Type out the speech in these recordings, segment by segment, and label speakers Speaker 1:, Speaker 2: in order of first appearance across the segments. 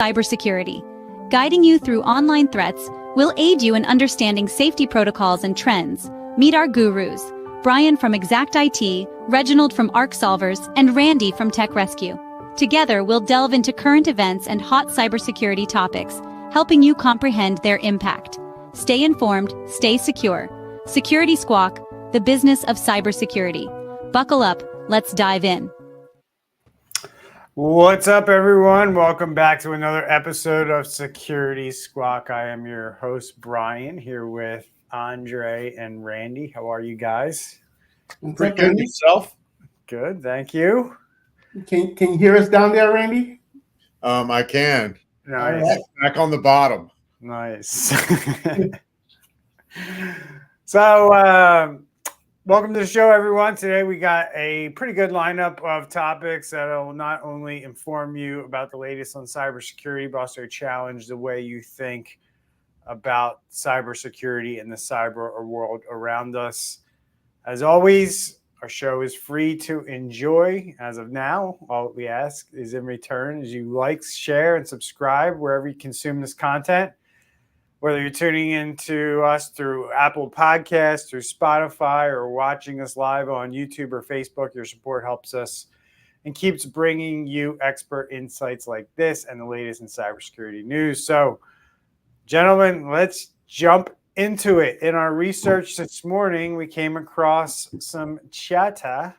Speaker 1: Cybersecurity. Guiding you through online threats will aid you in understanding safety protocols and trends. Meet our gurus, Brian from Exact IT, Reginald from Arc Solvers, and Randy from Tech Rescue. Together, we'll delve into current events and hot cybersecurity topics, helping you comprehend their impact. Stay informed, stay secure. Security Squawk, the business of cybersecurity. Buckle up, let's dive in.
Speaker 2: What's up, everyone? Welcome back to another episode of Security Squawk. I am your host, Brian, here with Andre and Randy. How are you guys?
Speaker 3: Pretty good. Yourself?
Speaker 2: Good, thank you.
Speaker 3: Can you hear us down there, Randy?
Speaker 4: I can.
Speaker 2: Nice.
Speaker 3: Right.
Speaker 4: Back on the bottom.
Speaker 2: Nice. So, welcome to the show, everyone. Today we got a pretty good lineup of topics that will not only inform you about the latest on cybersecurity, but also challenge the way you think about cybersecurity and the cyber world around us. As always, our show is free to enjoy. As of now, all we ask is in return is you like, share, and subscribe wherever you consume this content. Whether you're tuning into us through Apple Podcasts, through Spotify, or watching us live on YouTube or Facebook, your support helps us and keeps bringing you expert insights like this and the latest in cybersecurity news. So, gentlemen, let's jump into it. In our research this morning, we came across some chatter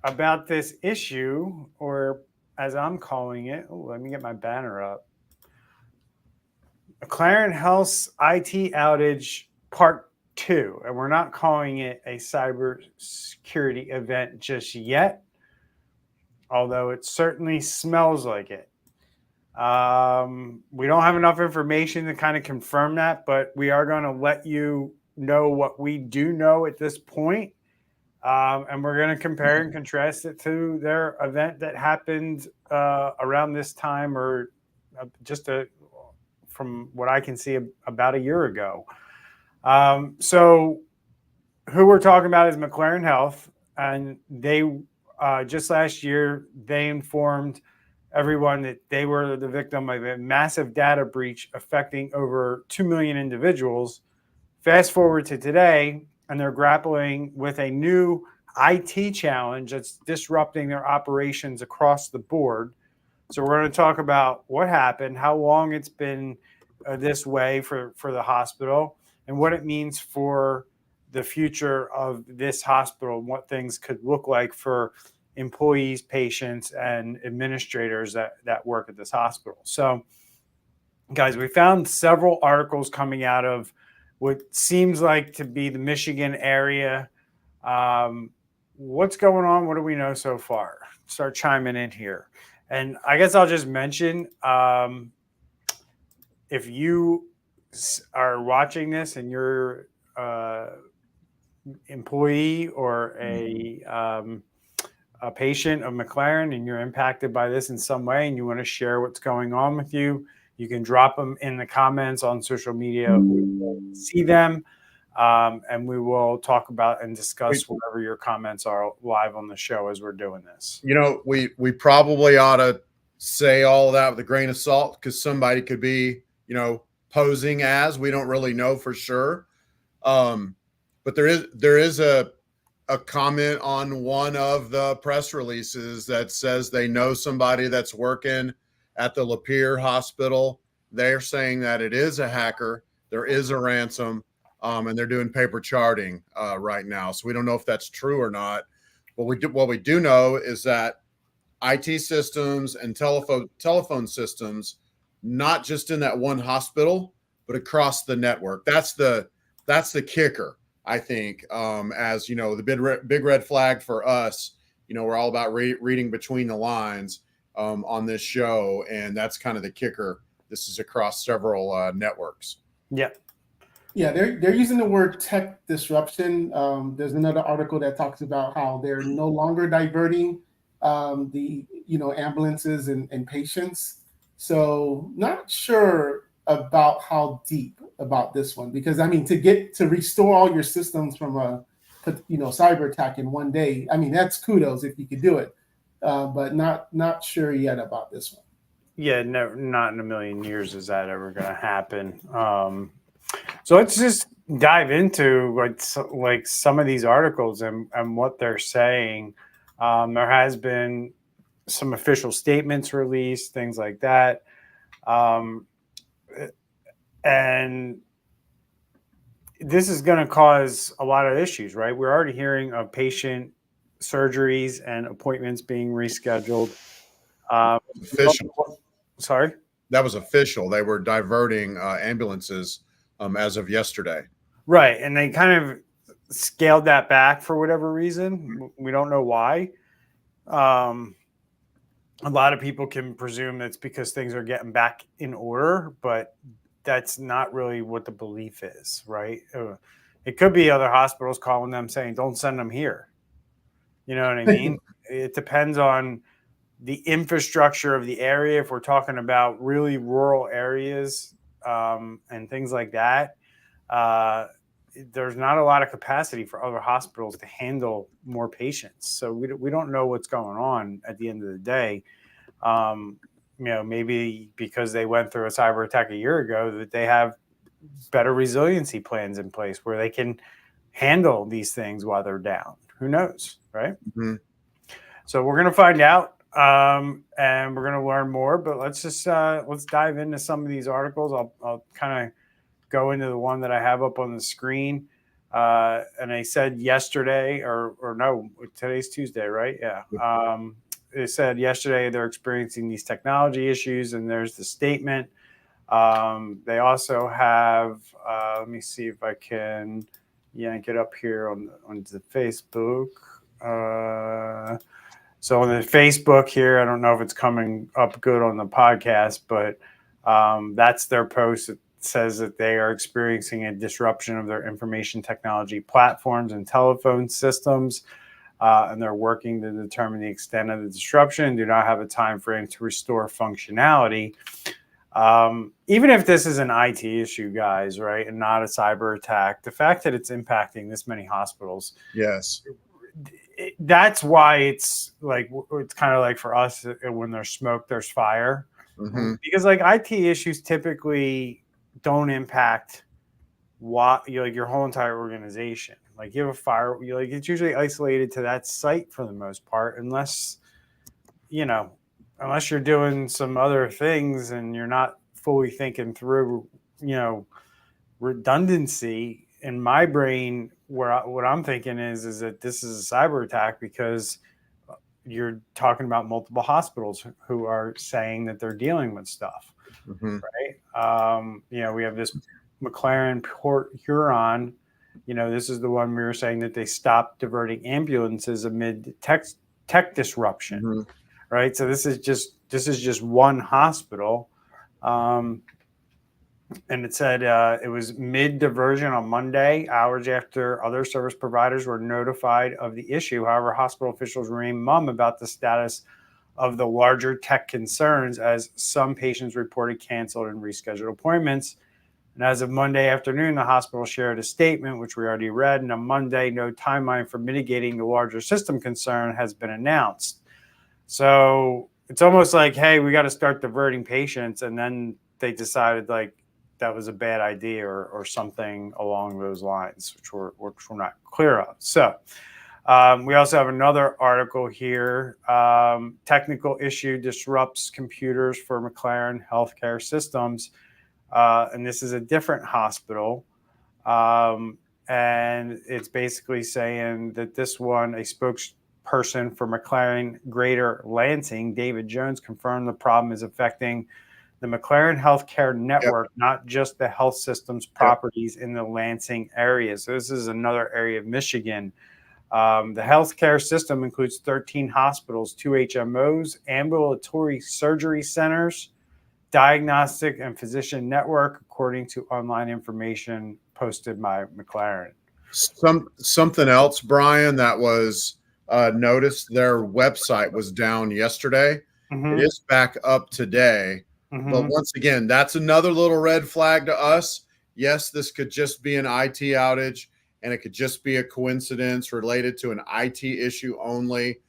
Speaker 2: about this issue, or as I'm calling it, let me get my banner up. McLaren Health's IT outage part 2, and we're not calling it a cybersecurity event just yet, although it certainly smells like it. We don't have enough information to kind of confirm that, but we are going to let you know what we do know at this point, and we're going to compare and contrast it to their event that happened around this time, or from what I can see, about a year ago. So who we're talking about is McLaren Health, and they just last year, they informed everyone that they were the victim of a massive data breach affecting over 2 million individuals. Fast forward to today, and they're grappling with a new IT challenge that's disrupting their operations across the board. So we're going to talk about what happened, how long it's been this way for the hospital, and what it means for the future of this hospital and what things could look like for employees, patients, and administrators that work at this hospital. So, guys, we found several articles coming out of what seems like to be the Michigan area. What's going on? What do we know so far? Start chiming in here. And I guess I'll just mention, if you are watching this and you're employee or a patient of McLaren and you're impacted by this in some way and you want to share what's going on with you, you can drop them in the comments on social media. We will see them, and we will talk about and discuss whatever your comments are live on the show as we're doing this.
Speaker 4: You know, we probably ought to say all of that with a grain of salt, because somebody could be, posing as, we don't really know for sure. But there is a comment on one of the press releases that says they know somebody that's working at the Lapeer Hospital. They're saying that it is a hacker, there is a ransom, and they're doing paper charting right now. So we don't know if that's true or not. But what we do know is that IT systems and telephone systems, not just in that one hospital, but across the network. That's the kicker, I think. As you know, the big red flag for us. We're all about reading between the lines on this show, and that's kind of the kicker. This is across several networks.
Speaker 2: Yeah.
Speaker 3: Yeah, they're using the word tech disruption. There's another article that talks about how they're no longer diverting the ambulances and patients. So not sure about how deep about this one, because to restore all your systems from a cyber attack in one day, that's kudos if you could do it, but not sure yet about this one.
Speaker 2: Yeah, no, not in a million years is that ever going to happen. So let's just dive into like some of these articles and what they're saying. There has been some official statements released, things like that. And this is going to cause a lot of issues, right? We're already hearing of patient surgeries and appointments being rescheduled.
Speaker 4: Official.
Speaker 2: Sorry?
Speaker 4: That was official. They were diverting ambulances as of yesterday.
Speaker 2: Right. And they kind of scaled that back for whatever reason. We don't know why. A lot of people can presume it's because things are getting back in order, but that's not really what the belief is, right? It could be other hospitals calling them saying, don't send them here. You know what I mean? It depends on the infrastructure of the area. If we're talking about really rural areas and things like that, there's not a lot of capacity for other hospitals to handle more patients. So we don't know what's going on at the end of the day. Maybe because they went through a cyber attack a year ago, that they have better resiliency plans in place where they can handle these things while they're down. Who knows, right?
Speaker 4: Mm-hmm.
Speaker 2: So we're going to find out and we're going to learn more, but let's dive into some of these articles. I'll kind of go into the one that I have up on the screen. And I said yesterday, or no, today's Tuesday, right? Yeah. It said yesterday they're experiencing these technology issues, and there's the statement. They also have, let me see if I can yank it up here on the Facebook. So on the Facebook here, I don't know if it's coming up good on the podcast, but that's their post. It says that they are experiencing a disruption of their information technology platforms and telephone systems. And they're working to determine the extent of the disruption and do not have a time frame to restore functionality. Even if this is an IT issue, guys, right, and not a cyber attack, the fact that it's impacting this many hospitals,
Speaker 4: yes,
Speaker 2: that's why it's kind of like for us, when there's smoke, there's fire.
Speaker 4: Mm-hmm.
Speaker 2: Because like IT issues typically don't impact your whole entire organization. Like you have a fire, it's usually isolated to that site for the most part, unless you're doing some other things and you're not fully thinking through, redundancy. In my brain, what I'm thinking is that this is a cyber attack because you're talking about multiple hospitals who are saying that they're dealing with stuff,
Speaker 4: mm-hmm.
Speaker 2: right? We have this McLaren Port Huron. This is the one we were saying that they stopped diverting ambulances amid tech disruption,
Speaker 4: mm-hmm.
Speaker 2: right? So this is just one hospital, and it said it was mid-diversion on Monday, hours after other service providers were notified of the issue. However, hospital officials remain mum about the status of the larger tech concerns, as some patients reported canceled and rescheduled appointments. And as of Monday afternoon, the hospital shared a statement, which we already read. And on Monday, no timeline for mitigating the larger system concern has been announced. So it's almost like, hey, we got to start diverting patients. And then they decided that was a bad idea or something along those lines, which we're not clear of. So we also have another article here. Technical issue disrupts computers for McLaren Health Care systems. And this is a different hospital. And it's basically saying that this one, a spokesperson for McLaren Greater Lansing, David Jones, confirmed the problem is affecting the McLaren Health Care network, not just the health system's properties in the Lansing area. So this is another area of Michigan. The healthcare system includes 13 hospitals, 2 HMOs, ambulatory surgery centers, diagnostic and physician network, according to online information posted by McLaren.
Speaker 4: Something else, Brian, that was noticed, their website was down yesterday. Mm-hmm. It is back up today. Mm-hmm. But once again, that's another little red flag to us. Yes, this could just be an IT outage, and it could just be a coincidence related to an IT issue only.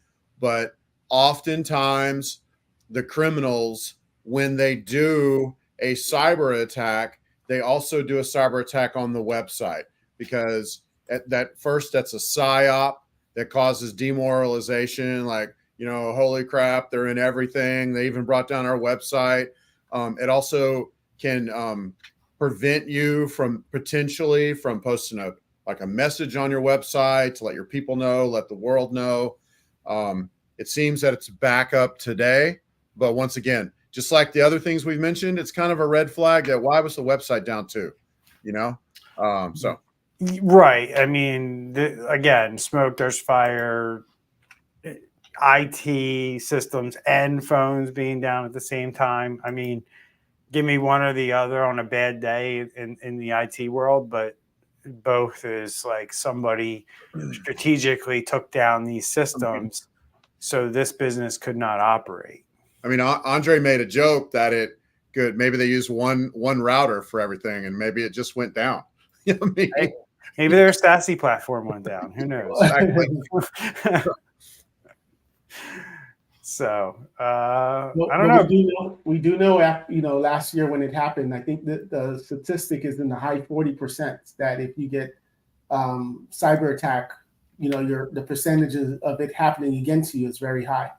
Speaker 4: But oftentimes the criminals when they do a cyber attack, they also do a cyber attack on the website, because at that first, that's a psyop that causes demoralization. Like, holy crap, they're in everything. They even brought down our website. It also can prevent you from potentially from posting a message on your website to let your people know, let the world know. It seems that it's back up today, but once again, just like the other things we've mentioned, it's kind of a red flag that why was the website down too, so.
Speaker 2: Right. I mean, again, smoke, there's fire, IT systems and phones being down at the same time. I mean, give me one or the other on a bad day in the IT world, but both is like somebody strategically took down these systems so this business could not operate.
Speaker 4: I mean, Andre made a joke that maybe they used one router for everything, and maybe it just went down. You know what I mean?
Speaker 2: Maybe their SASE platform went down. Who knows?
Speaker 4: Exactly.
Speaker 2: So
Speaker 3: Well,
Speaker 2: I don't know.
Speaker 3: We do know, last year when it happened, I think that the statistic is in the high 40% that if you get cyber attack, the percentages of it happening against you is very high.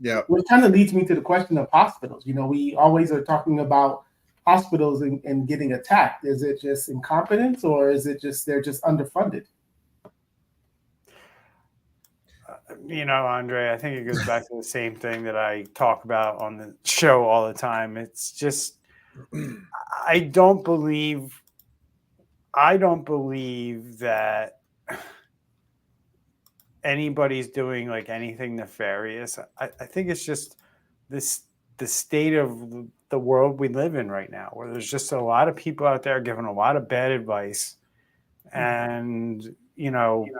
Speaker 4: Yeah.
Speaker 3: Which kind of leads me to the question of hospitals. We always are talking about hospitals and getting attacked. Is it just incompetence, or is it just they're just underfunded?
Speaker 2: Andre, I think it goes back to the same thing that I talk about on the show all the time. It's just, I don't believe that anybody's doing like anything nefarious. I think it's just the state of the world we live in right now, where there's just a lot of people out there giving a lot of bad advice. And,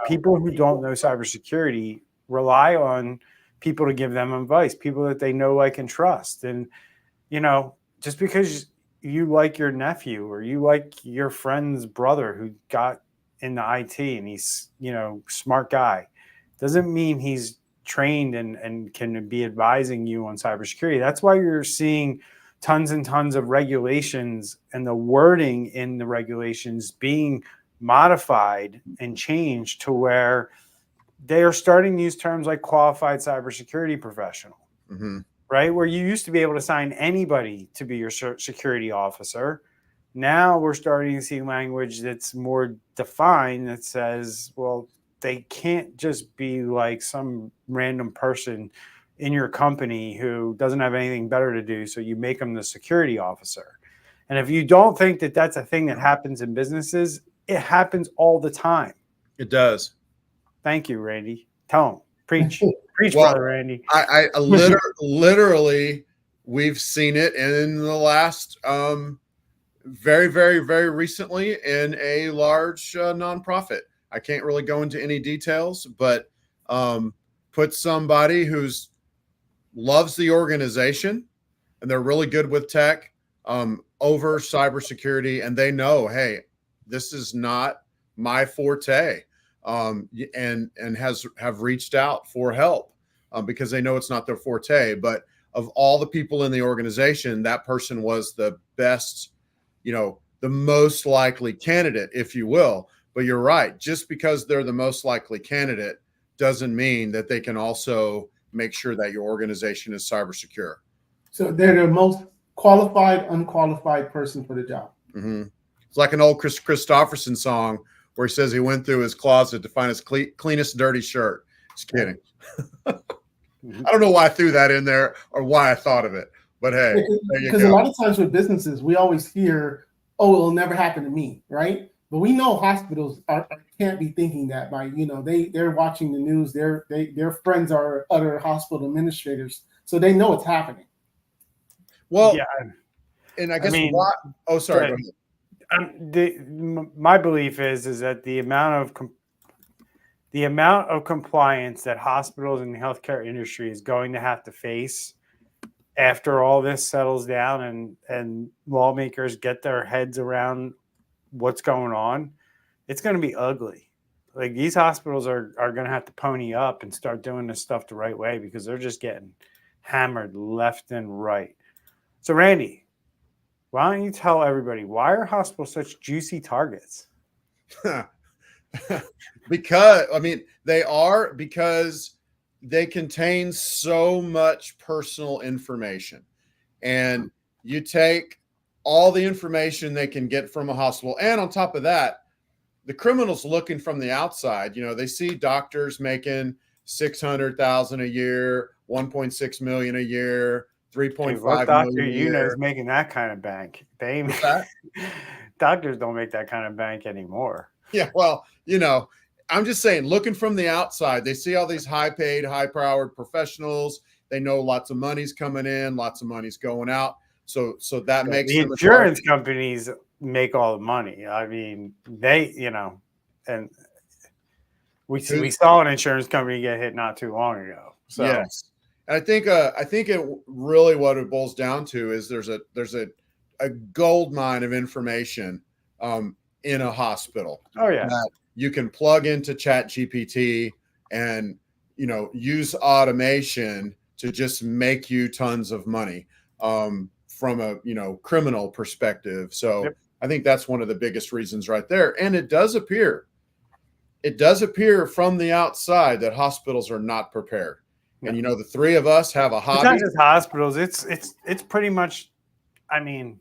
Speaker 2: people who don't know cybersecurity rely on people to give them advice, people that they know, like, and trust. And, just because you like your nephew or you like your friend's brother who got into IT and he's, smart guy, doesn't mean he's trained and can be advising you on cybersecurity. That's why you're seeing tons and tons of regulations and the wording in the regulations being modified and changed to where they are starting to use terms like qualified cybersecurity professional, right? Where you used to be able to sign anybody to be your security officer. Now we're starting to see language that's more defined that says, well, they can't just be like some random person in your company who doesn't have anything better to do, so you make them the security officer. And if you don't think that that's a thing that happens in businesses, it happens all the time.
Speaker 4: It does.
Speaker 2: Thank you, Randy. Tell him. Preach. Preach, brother Randy.
Speaker 4: I literally, we've seen it in the last very, very, very recently in a large nonprofit. I can't really go into any details, but put somebody who's loves the organization and they're really good with tech over cybersecurity, and they know, hey, this is not my forte, and have reached out for help because they know it's not their forte. But of all the people in the organization, that person was the best, the most likely candidate, if you will. But you're right. Just because they're the most likely candidate doesn't mean that they can also make sure that your organization is cyber secure.
Speaker 3: So they're the most qualified, unqualified person for the job.
Speaker 4: It's like an old Chris Christopherson song where he says he went through his closet to find his cleanest dirty shirt. Just kidding. I don't know why I threw that in there or why I thought of it, but hey, there you go.
Speaker 3: Because a lot of times with businesses, we always hear, "Oh, it'll never happen to me," right? But we know hospitals can't be thinking that by, they're watching the news. Their friends are other hospital administrators, so they know it's happening.
Speaker 4: Well, yeah, and I guess why? Oh, sorry. Go ahead.
Speaker 2: My belief is that the amount of compliance that hospitals and the healthcare industry is going to have to face after all this settles down and lawmakers get their heads around what's going on, it's going to be ugly. Like, these hospitals are going to have to pony up and start doing this stuff the right way, because they're just getting hammered left and right. So Randy, why don't you tell everybody, why are hospitals such juicy targets?
Speaker 4: Because they contain so much personal information, and you take all the information they can get from a hospital, and on top of that, the criminals looking from the outside, they see doctors making 600,000 a year, 1.6 million a year, 3.5
Speaker 2: doctor
Speaker 4: million a year.
Speaker 2: Is making that kind of bank. Doctors don't make that kind of bank anymore.
Speaker 4: Yeah, well, I'm just saying, looking from the outside, they see all these high-paid, high-powered professionals. They know lots of money's coming in, lots of money's going out. So that makes
Speaker 2: the insurance companies make all the money. I mean, they, and we saw an insurance company get hit not too long ago. So
Speaker 4: yes, and I think it really, what it boils down to is there's a gold mine of information in a hospital.
Speaker 2: Oh yeah.
Speaker 4: That you can plug into ChatGPT and use automation to just make you tons of money from a criminal perspective. So yep. I think that's one of the biggest reasons right there. And it does appear from the outside that hospitals are not prepared. Yeah. And the three of us have a hobby.
Speaker 2: It's not just hospitals. It's pretty much, I mean,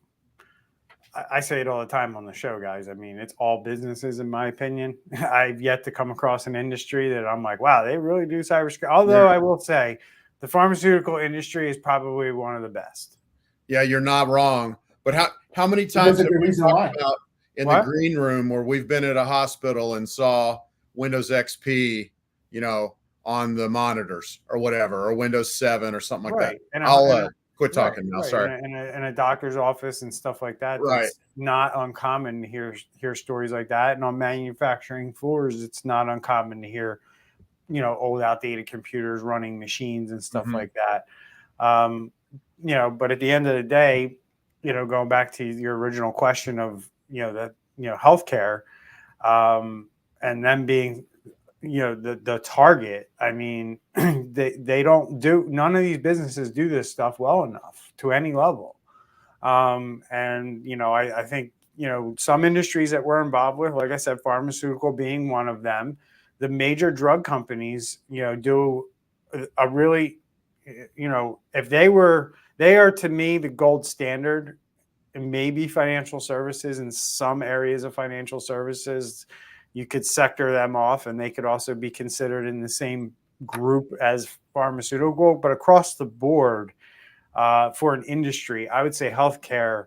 Speaker 2: I say it all the time on the show, guys. I mean, it's all businesses, in my opinion. I've yet to come across an industry that I'm like, wow, they really do cybersecurity. Although I will say the pharmaceutical industry is probably one of the best.
Speaker 4: Yeah, you're not wrong. But how many times have we talked about in the green room where we've been at a hospital and saw Windows XP, on the monitors or whatever, or Windows 7 or something like that? And I'll quit talking now. Sorry.
Speaker 2: In a doctor's office and stuff like that. Right. It's not uncommon to hear stories like that. And on manufacturing floors, it's not uncommon to hear, old outdated computers running machines and stuff like that. But at the end of the day, going back to your original question of, healthcare, and them being, the target. I mean, they don't do, none of these businesses do this stuff well enough to any level. And, I think, some industries that we're involved with, like I said, pharmaceutical being one of them, the major drug companies, do a really, if they are to me the gold standard, and maybe financial services. In some areas of financial services, you could sector them off, and they could also be considered in the same group as pharmaceutical. But across the board, for an industry, I would say healthcare,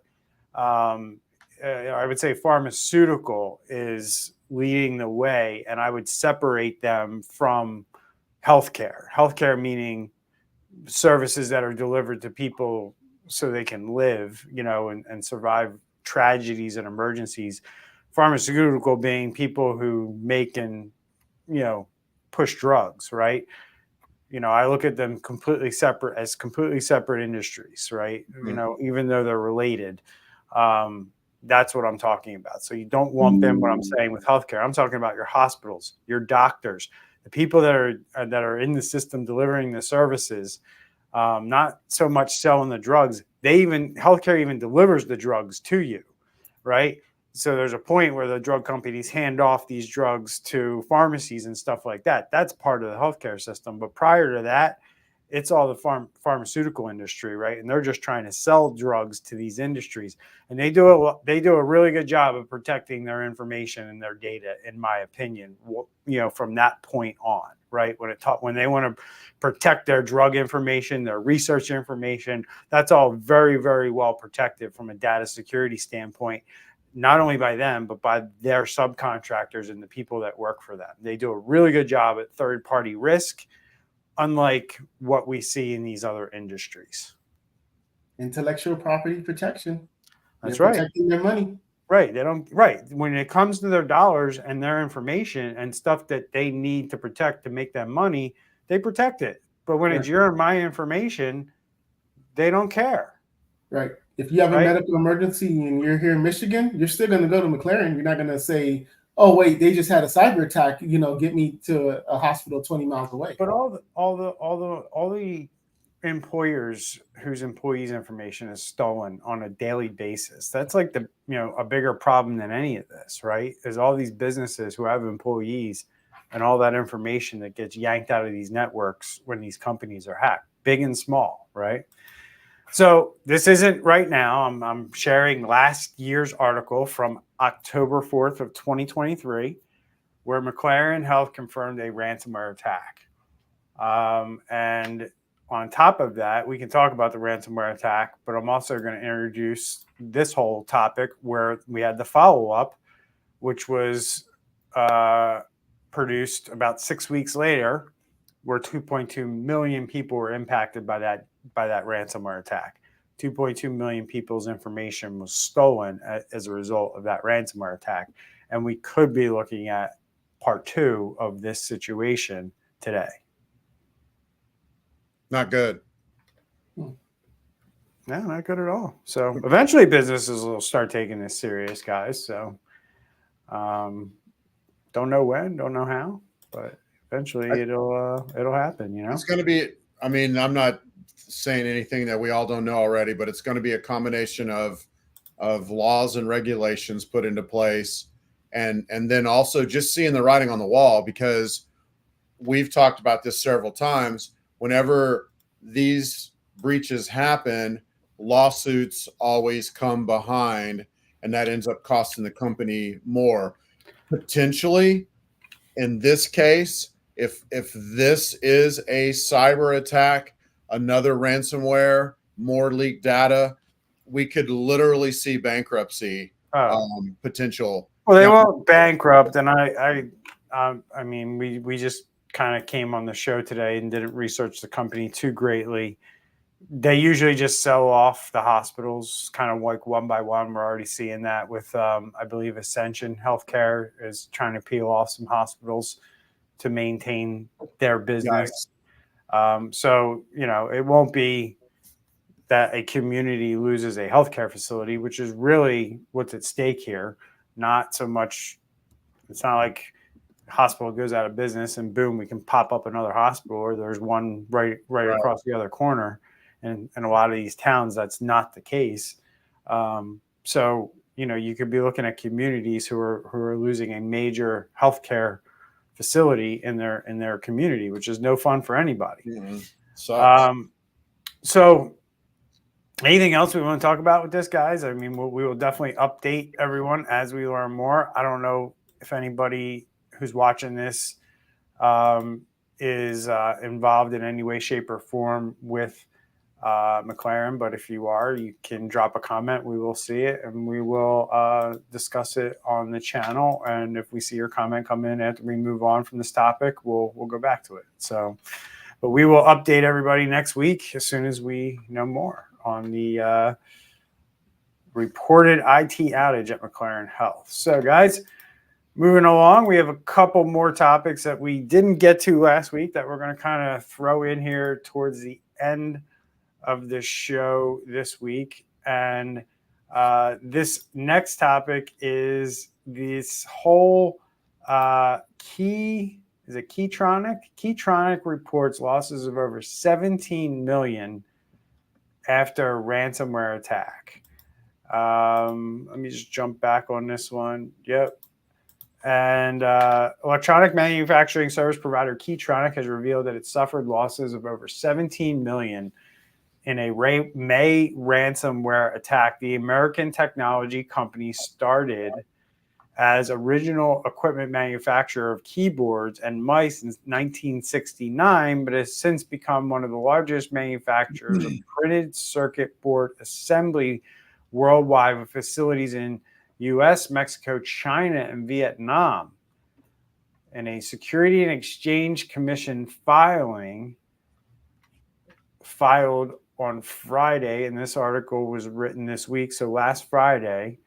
Speaker 2: I would say pharmaceutical is leading the way, and I would separate them from healthcare. Healthcare meaning services that are delivered to people so they can live, and survive tragedies and emergencies. Pharmaceutical being people who make and, push drugs, right? I look at them completely separate industries, right? Mm-hmm. Even though they're related. That's what I'm talking about. So you don't lump in what I'm saying with healthcare. I'm talking about your hospitals, your doctors, the people that are in the system delivering the services. Not so much selling the drugs. Healthcare even delivers the drugs to you, right? So there's a point where the drug companies hand off these drugs to pharmacies and stuff like that. That's part of the healthcare system. But prior to that, it's all the pharmaceutical industry, right? And they're just trying to sell drugs to these industries, and they do a really good job of protecting their information and their data, in my opinion. From that point on, right? When they want to protect their drug information, their research information, that's all very, very well protected from a data security standpoint. Not only by them, but by their subcontractors and the people that work for them. They do a really good job at third-party risk, unlike what we see in these other industries.
Speaker 3: Intellectual property protection.
Speaker 2: That's right.
Speaker 3: Protecting their money.
Speaker 2: Right. They don't. Right. When it comes to their dollars and their information and stuff that they need to protect to make them money, they protect it. But when it's your and my information, they don't care.
Speaker 3: Right. If you have a medical emergency and you're here in Michigan, you're still going to go to McLaren. You're not going to say, "Oh, wait, they just had a cyber attack. Get me to a hospital 20 miles away."
Speaker 2: But all the employers whose employees' information is stolen on a daily basis. That's like a bigger problem than any of this, right? There's all these businesses who have employees and all that information that gets yanked out of these networks when these companies are hacked, big and small, right? So this isn't right now. I'm sharing last year's article from October 4th of 2023, where McLaren Health confirmed a ransomware attack. And on top of that, we can talk about the ransomware attack, but I'm also going to introduce this whole topic where we had the follow-up, which was produced about 6 weeks later, where 2.2 million people were impacted by that ransomware attack. 2.2 million people's information was stolen as a result of that ransomware attack. And we could be looking at part 2 of this situation today.
Speaker 4: Not good.
Speaker 2: No, not good at all. So eventually businesses will start taking this serious, guys. So don't know when, don't know how, but eventually it'll happen, you know?
Speaker 4: It's going to be, I mean, I'm not saying anything that we all don't know already, but it's going to be a combination of laws and regulations put into place. And then also just seeing the writing on the wall, because we've talked about this several times. Whenever these breaches happen, lawsuits always come behind, and that ends up costing the company more. Potentially, in this case, if this is a cyber attack, another ransomware, more leaked data, we could literally see bankruptcy potential.
Speaker 2: Well, they won't bankrupt, and I mean, we just kind of came on the show today and didn't research the company too greatly. They usually just sell off the hospitals kind of like one by one. We're already seeing that with, I believe, McLaren Health Care is trying to peel off some hospitals to maintain their business. So, it won't be that a community loses a healthcare facility, which is really what's at stake here. Not so much, it's not like hospital goes out of business and boom, we can pop up another hospital, or there's one right across the other corner. And in a lot of these towns, that's not the case. So, you could be looking at communities who are losing a major healthcare facility in their community, which is no fun for anybody.
Speaker 4: Mm-hmm.
Speaker 2: So anything else we want to talk about with this, guys? I mean, we will definitely update everyone as we learn more. I don't know if anybody who's watching this is involved in any way, shape, or form with McLaren, but if you are, you can drop a comment. We will see it and we will discuss it on the channel. And if we see your comment come in after we move on from this topic, we'll go back to it. So, but we will update everybody next week as soon as we know more on the reported IT outage at McLaren Health. So, guys, moving along, we have a couple more topics that we didn't get to last week that we're going to kind of throw in here towards the end of the show this week. And this next topic is this whole Keytronic? Keytronic reports losses of over 17 million after a ransomware attack. Let me just jump back on this one. Yep. And electronic manufacturing service provider Keytronic has revealed that it suffered losses of over 17 million in a May ransomware attack. The American technology company started as original equipment manufacturer of keyboards and mice in 1969, but has since become one of the largest manufacturers of printed circuit board assembly worldwide, with facilities in U.S., Mexico, China, and Vietnam. In a Security and Exchange Commission filing filed on Friday, and this article was written this week, so last Friday,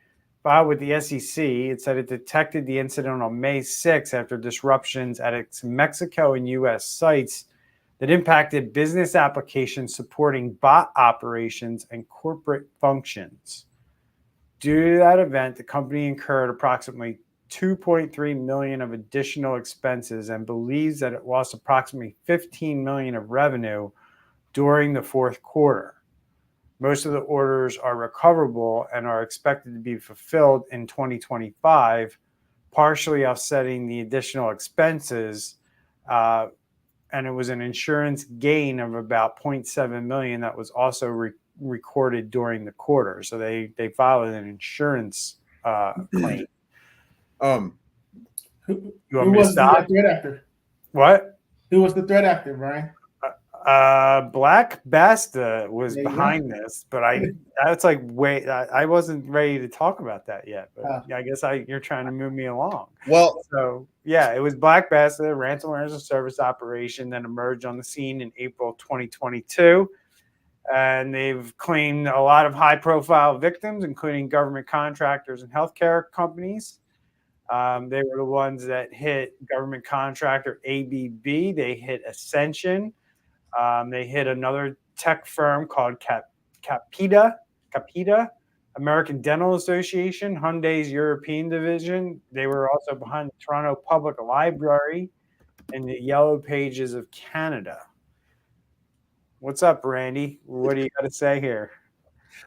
Speaker 2: filed with the SEC, it said it detected the incident on May 6 after disruptions at its Mexico and U.S. sites that impacted business applications supporting bot operations and corporate functions. Due to that event, the company incurred approximately $2.3 million of additional expenses and believes that it lost approximately $15 million of revenue during the fourth quarter. Most of the orders are recoverable and are expected to be fulfilled in 2025, partially offsetting the additional expenses. And it was an insurance gain of about $0.7 million that was also recorded during the quarter. So they filed an insurance claim.
Speaker 3: Who
Speaker 2: You want me to
Speaker 3: was the
Speaker 2: stop?
Speaker 3: threat actor?
Speaker 2: What?
Speaker 3: Who was the threat actor, Brian?
Speaker 2: Black Basta was
Speaker 3: There you
Speaker 2: behind this, but that's like wait, I wasn't ready to talk about that yet. But I guess you're trying to move me along.
Speaker 4: Well,
Speaker 2: So yeah, it was Black Basta, ransomware as a service operation that emerged on the scene in April 2022, and they've claimed a lot of high-profile victims, including government contractors and healthcare companies. They were the ones that hit government contractor ABB. They hit Ascension. They hit another tech firm called Capita, American Dental Association, Hyundai's European division. They were also behind the Toronto Public Library and the Yellow Pages of Canada. What's up, Randy? What do you got to say here?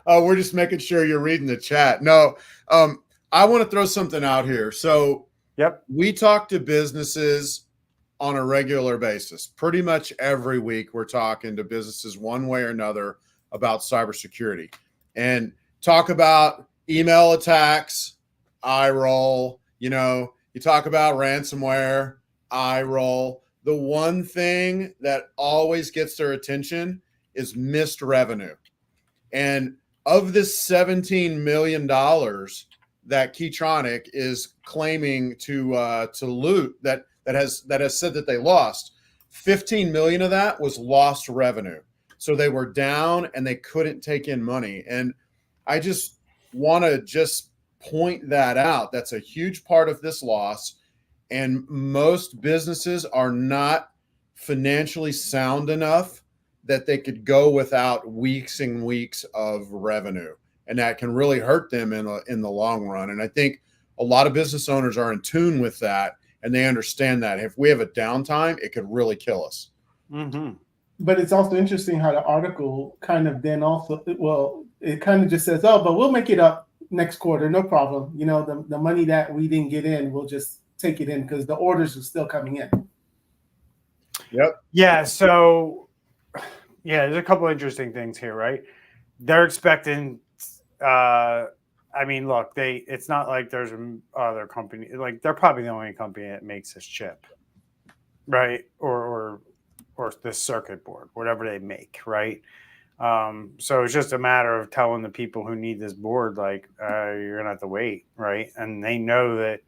Speaker 4: Oh, we're just making sure you're reading the chat. No, I want to throw something out here. So
Speaker 2: Yep.
Speaker 4: We talk to businesses on a regular basis. Pretty much every week, we're talking to businesses one way or another about cybersecurity and talk about email attacks, eye roll. You talk about ransomware, eye roll. The one thing that always gets their attention is missed revenue. And of this $17 million that Keytronic is claiming to loot, that has said that they lost, 15 million of that was lost revenue. So they were down and they couldn't take in money. And I just want to just point that out. That's a huge part of this loss. And most businesses are not financially sound enough that they could go without weeks and weeks of revenue. And that can really hurt them in the long run. And I think a lot of business owners are in tune with that. And they understand that if we have a downtime, it could really kill us.
Speaker 2: Mm-hmm.
Speaker 3: But it's also interesting how the article kind of then also, it kind of just says, oh, but we'll make it up next quarter, no problem. The money that we didn't get in, we'll just take it in because the orders are still coming in.
Speaker 4: Yep.
Speaker 2: Yeah. So, there's a couple of interesting things here, right? They're expecting. Look, it's not like there's other company, like they're probably the only company that makes this chip, right? Or this circuit board, whatever they make, right? So it's just a matter of telling the people who need this board, like, you're gonna have to wait, right? And they know that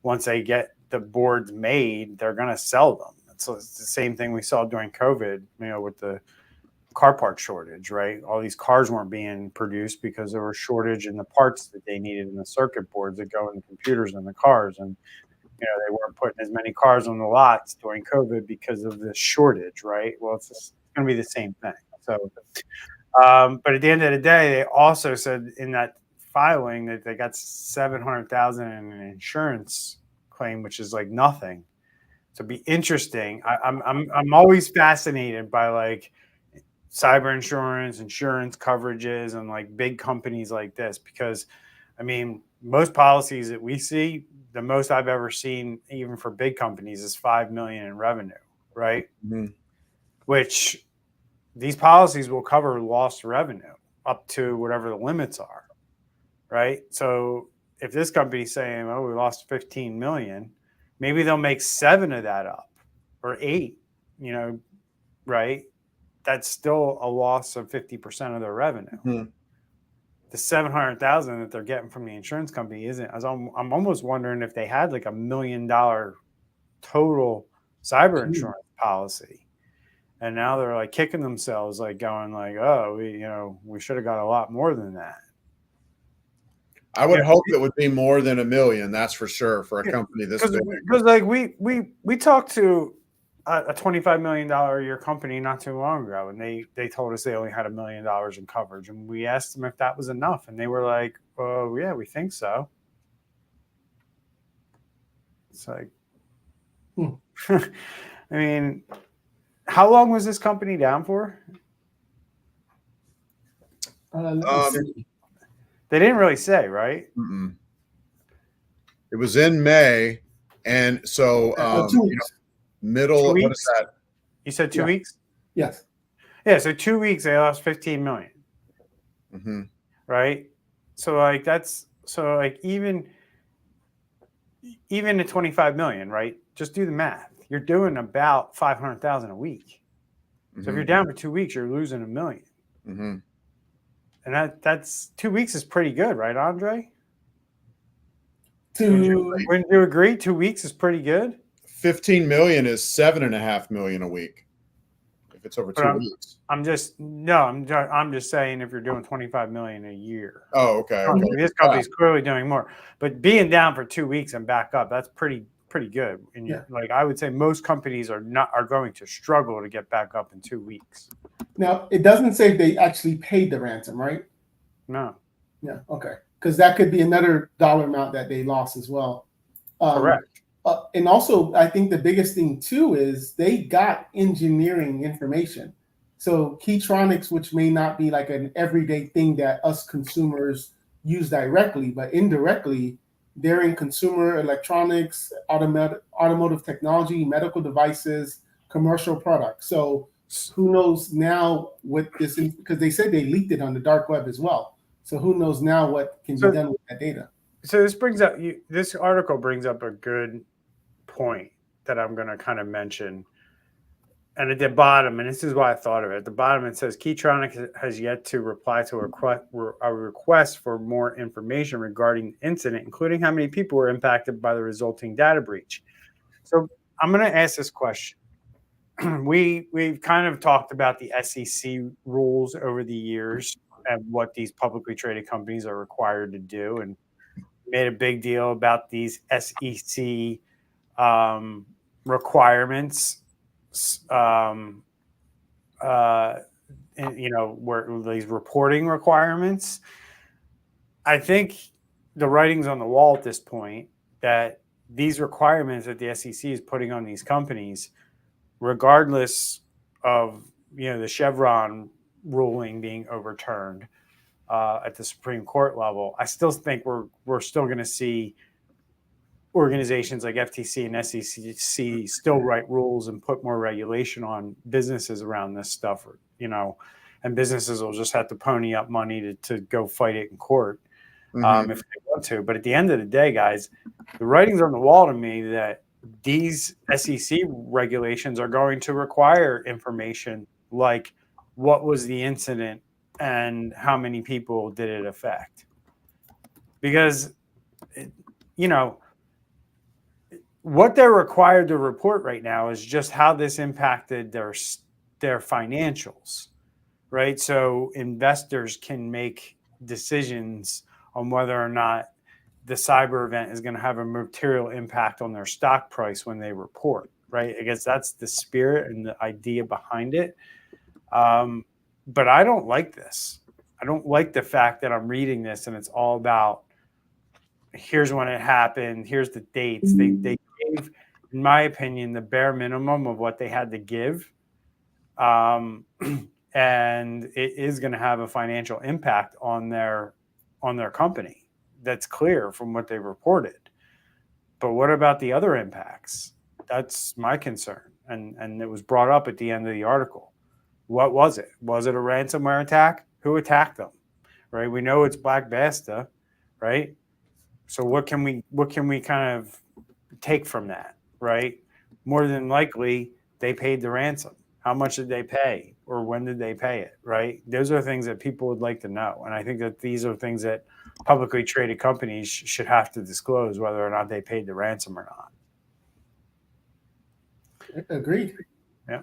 Speaker 2: once they get the boards made, they're gonna sell them. So it's the same thing we saw during COVID, with the car part shortage, right? All these cars weren't being produced because there was shortage in the parts that they needed in the circuit boards that go in the computers in the cars. And, they weren't putting as many cars on the lots during COVID because of the shortage, right? Well, it's going to be the same thing. So, but at the end of the day, they also said in that filing that they got $700,000 in an insurance claim, which is like nothing. So it'd be interesting. I'm always fascinated by like cyber insurance coverages and like big companies like this, because most policies that we see, the most I've ever seen, even for big companies, is 5 million in revenue, right?
Speaker 4: Mm-hmm.
Speaker 2: Which these policies will cover lost revenue up to whatever the limits are, right? So if this company's saying, oh, we lost 15 million, maybe they'll make 7 of that up or 8, right? That's still a loss of 50% of their revenue.
Speaker 4: Mm-hmm.
Speaker 2: The 700,000 that they're getting from the insurance company isn't. I'm almost wondering if they had like $1 million total cyber insurance policy, and now they're like kicking themselves, like going like, oh, we should have got a lot more than that.
Speaker 4: I would hope it would be more than $1 million. That's for sure for a company this big.
Speaker 2: Because like we talked to a $25 million a year company not too long ago, and they told us they only had $1 million in coverage, and we asked them if that was enough, and they were like, "Oh yeah, we think so." It's like, how long was this company down for?
Speaker 3: Let me see.
Speaker 2: They didn't really say, right?
Speaker 4: It was in May, and so
Speaker 3: 2 weeks.
Speaker 4: Middle.
Speaker 2: 2 weeks?
Speaker 4: What is that?
Speaker 2: You said 2 weeks?
Speaker 3: Yes.
Speaker 2: Yeah, so 2 weeks they lost 15 million. Right? So like even at 25 million, right? Just do the math. You're doing about 500,000 a week. So if you're down for 2 weeks, you're losing $1 million. And that's 2 weeks is pretty good, right, Andre? Wouldn't you agree? 2 weeks is pretty good.
Speaker 4: 15 million is $7.5 million a week if it's over 2 weeks.
Speaker 2: I'm just saying if you're doing 25 million a year.
Speaker 4: Oh, okay.
Speaker 2: This company's clearly doing more, but being down for 2 weeks and back up, that's pretty good. And like I would say, most companies are going to struggle to get back up in 2 weeks.
Speaker 3: Now it doesn't say they actually paid the ransom, right?
Speaker 2: No.
Speaker 3: Yeah. Okay. Because that could be another dollar amount that they lost as well.
Speaker 2: Correct.
Speaker 3: And also, I think the biggest thing too is they got engineering information. So Keytronics, which may not be like an everyday thing that us consumers use directly, but indirectly, they're in consumer electronics, automotive technology, medical devices, commercial products. So who knows now what this is, because they said they leaked it on the dark web as well. So who knows now what can be done with that data?
Speaker 2: So this article brings up a good point that I'm going to kind of mention. And at the bottom, and this is why I thought of it, at the bottom it says Keytronic has yet to reply to a request for more information regarding the incident, including how many people were impacted by the resulting data breach. So I'm going to ask this question. We've kind of talked about the SEC rules over the years and what these publicly traded companies are required to do, and made a big deal about these SEC requirements, where these reporting requirements. I think the writing's on the wall at this point that these requirements that the SEC is putting on these companies, regardless of the Chevron ruling being overturned at the Supreme Court level, I still think we're still going to see organizations like FTC and SEC still write rules and put more regulation on businesses around this stuff, and businesses will just have to pony up money to go fight it in court if they want to. But at the end of the day, guys, the writing's on the wall to me that these SEC regulations are going to require information like what was the incident and how many people did it affect. Because, what they're required to report right now is just how this impacted their financials, right? So investors can make decisions on whether or not the cyber event is going to have a material impact on their stock price when they report, right? I guess that's the spirit and the idea behind it. But I don't like this. I don't like the fact that I'm reading this and it's all about here's when it happened, here's the dates. They gave, in my opinion, the bare minimum of what they had to give. And it is going to have a financial impact on their company. That's clear from what they reported. But what about the other impacts? That's my concern. And it was brought up at the end of the article. What was it? Was it a ransomware attack? Who attacked them? Right? We know it's Black Basta, right? So what can we kind of take from that, right? More than likely, they paid the ransom. How much did they pay? Or when did they pay it, right? Those are things that people would like to know. And I think that these are things that publicly traded companies should have to disclose whether or not they paid the ransom or not.
Speaker 3: Agreed.
Speaker 2: Yeah.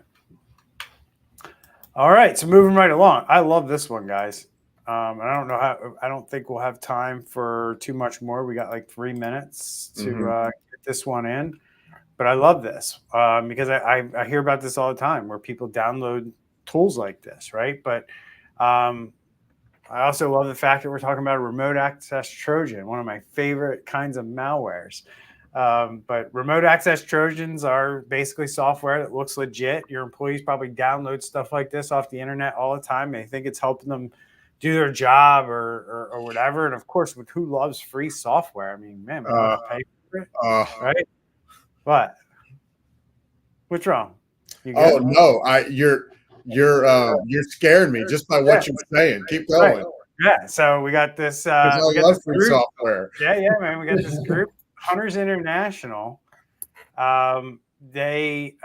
Speaker 2: All right, so moving right along. I love this one, guys. I don't think we'll have time for too much more. We got like 3 minutes to get this one in. But I love this because I hear about this all the time where people download tools like this, right? But I also love the fact that we're talking about a remote access Trojan, one of my favorite kinds of malwares. But remote access Trojans are basically software that looks legit. Your employees probably download stuff like this off the internet all the time. They think it's helping them do their job or whatever. And of course, with who loves free software? I mean, man, we don't have to pay for it, right? But what's wrong? You good?
Speaker 4: Oh no, you're scaring me just by what you're saying. Keep going.
Speaker 2: Right. Yeah, so we got this. We
Speaker 4: I
Speaker 2: got
Speaker 4: love
Speaker 2: this
Speaker 4: free
Speaker 2: group.
Speaker 4: software.
Speaker 2: Yeah, man. We got this group, Hunters International. They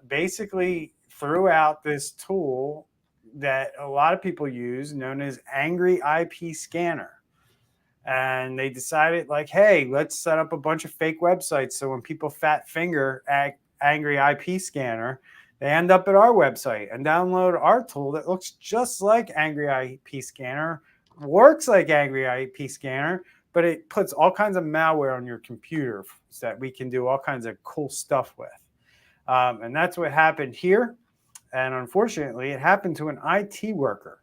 Speaker 2: basically threw out this tool that a lot of people use, known as Angry IP Scanner. And they decided, like, hey, let's set up a bunch of fake websites. So when people fat finger Angry IP Scanner, they end up at our website and download our tool that looks just like Angry IP Scanner, works like Angry IP Scanner, but it puts all kinds of malware on your computer so that we can do all kinds of cool stuff with. And that's what happened here. And unfortunately, it happened to an IT worker.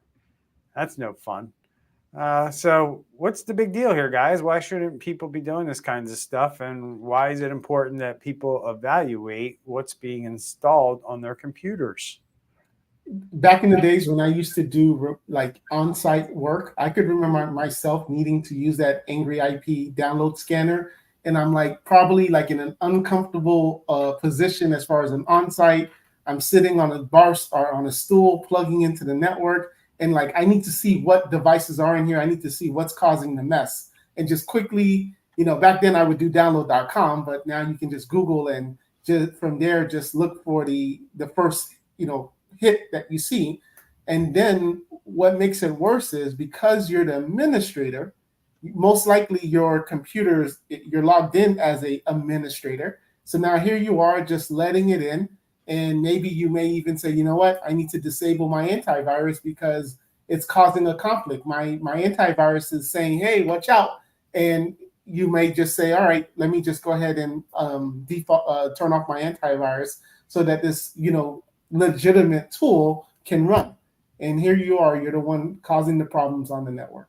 Speaker 2: That's no fun. So what's the big deal here, guys? Why shouldn't people be doing this kinds of stuff? And why is it important that people evaluate what's being installed on their computers?
Speaker 3: Back in the days when I used to do like on-site work, I could remember myself needing to use that Angry IP download scanner. And I'm like probably like in an uncomfortable position as far as an on-site. I'm sitting on a bar or on a stool plugging into the network. And like, I need to see what devices are in here. I need to see what's causing the mess. And just quickly, back then I would do download.com, but now you can just Google and just from there, just look for the first, hit that you see. And then what makes it worse is because you're the administrator, most likely your computers, you're logged in as a administrator. So now here you are just letting it in. And maybe you may even say, you know what, I need to disable my antivirus because it's causing a conflict. My antivirus is saying, hey, watch out. And you may just say, all right, let me just go ahead and turn off my antivirus so that this, legitimate tool can run. And here you are, you're the one causing the problems on the network.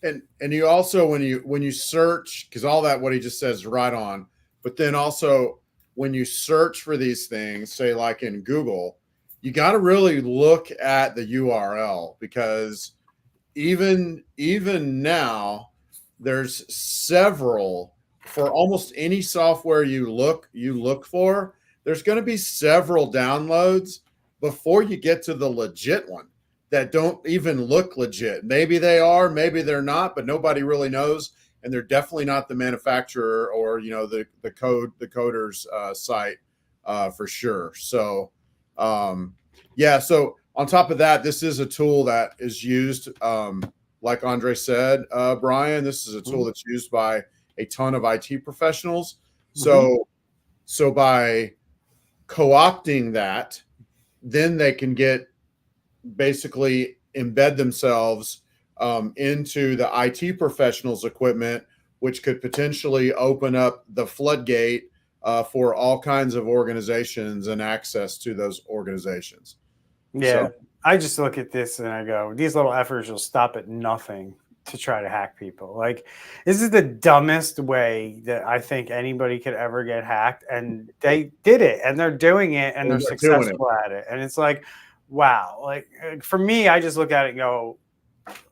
Speaker 4: And you also, when you search, because all that, what he just says is right on, but then also, when you search for these things, say like in Google, you got to really look at the URL because even now there's several for almost any software you look for. There's going to be several downloads before you get to the legit one that don't even look legit. Maybe they are, maybe they're not, but nobody really knows. And they're definitely not the manufacturer or the coder's site for sure. So so on top of that, this is a tool that is used, like Andre said, Brian. This is a tool that's used by a ton of IT professionals. So by co-opting that, then they can basically embed themselves into the IT professionals' equipment, which could potentially open up the floodgate for all kinds of organizations and access to those organizations.
Speaker 2: Yeah, so, I just look at this and I go, these little efforts will stop at nothing to try to hack people. Like, this is the dumbest way that I think anybody could ever get hacked. And they did it and they're doing it and they're successful at it. And it's like, wow. Like, for me, I just look at it and go,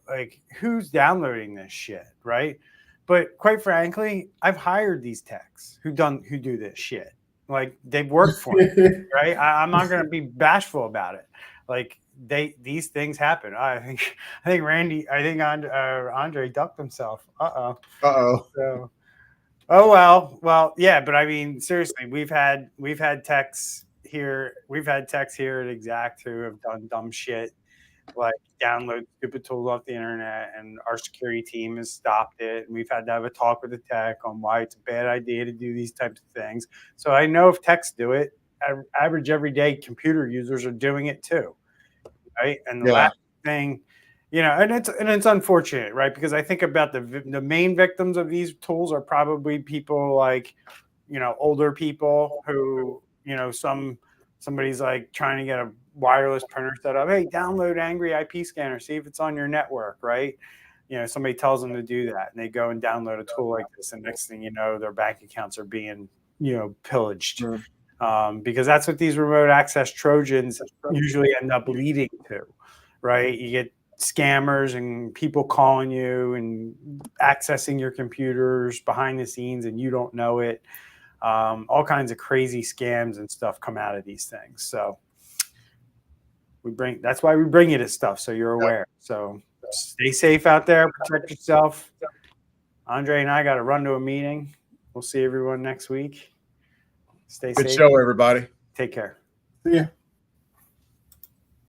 Speaker 2: like, who's downloading this shit, right? But quite frankly, I've hired these techs who do this shit. Like, they've worked for me, right? I'm not going to be bashful about it. Like, these things happen. I think Andre ducked himself. So, well, yeah. But I mean, seriously, we've had techs here. We've had techs here at Exact who have done dumb shit, like download stupid tools off the internet, and our security team has stopped it. And we've had to have a talk with the tech on why it's a bad idea to do these types of things. So I know if techs do it, average everyday computer users are doing it too, right? And the last thing, and it's unfortunate, right? Because I think about the main victims of these tools are probably people like, older people who, somebody's like trying to get a wireless printer set up. Hey, download Angry IP Scanner, see if it's on your network, right? Somebody tells them to do that, and they go and download a tool like this, and next thing you know, their bank accounts are being, pillaged. Because that's what these remote access Trojans usually end up leading to, right? You get scammers and people calling you and accessing your computers behind the scenes and you don't know it. All kinds of crazy scams and stuff come out of these things. So that's why we bring you this stuff, so you're aware. So stay safe out there, protect yourself. Andre and I got to run to a meeting. We'll see everyone next week. Stay safe.
Speaker 4: Good show, everybody.
Speaker 2: Take care.
Speaker 3: See ya.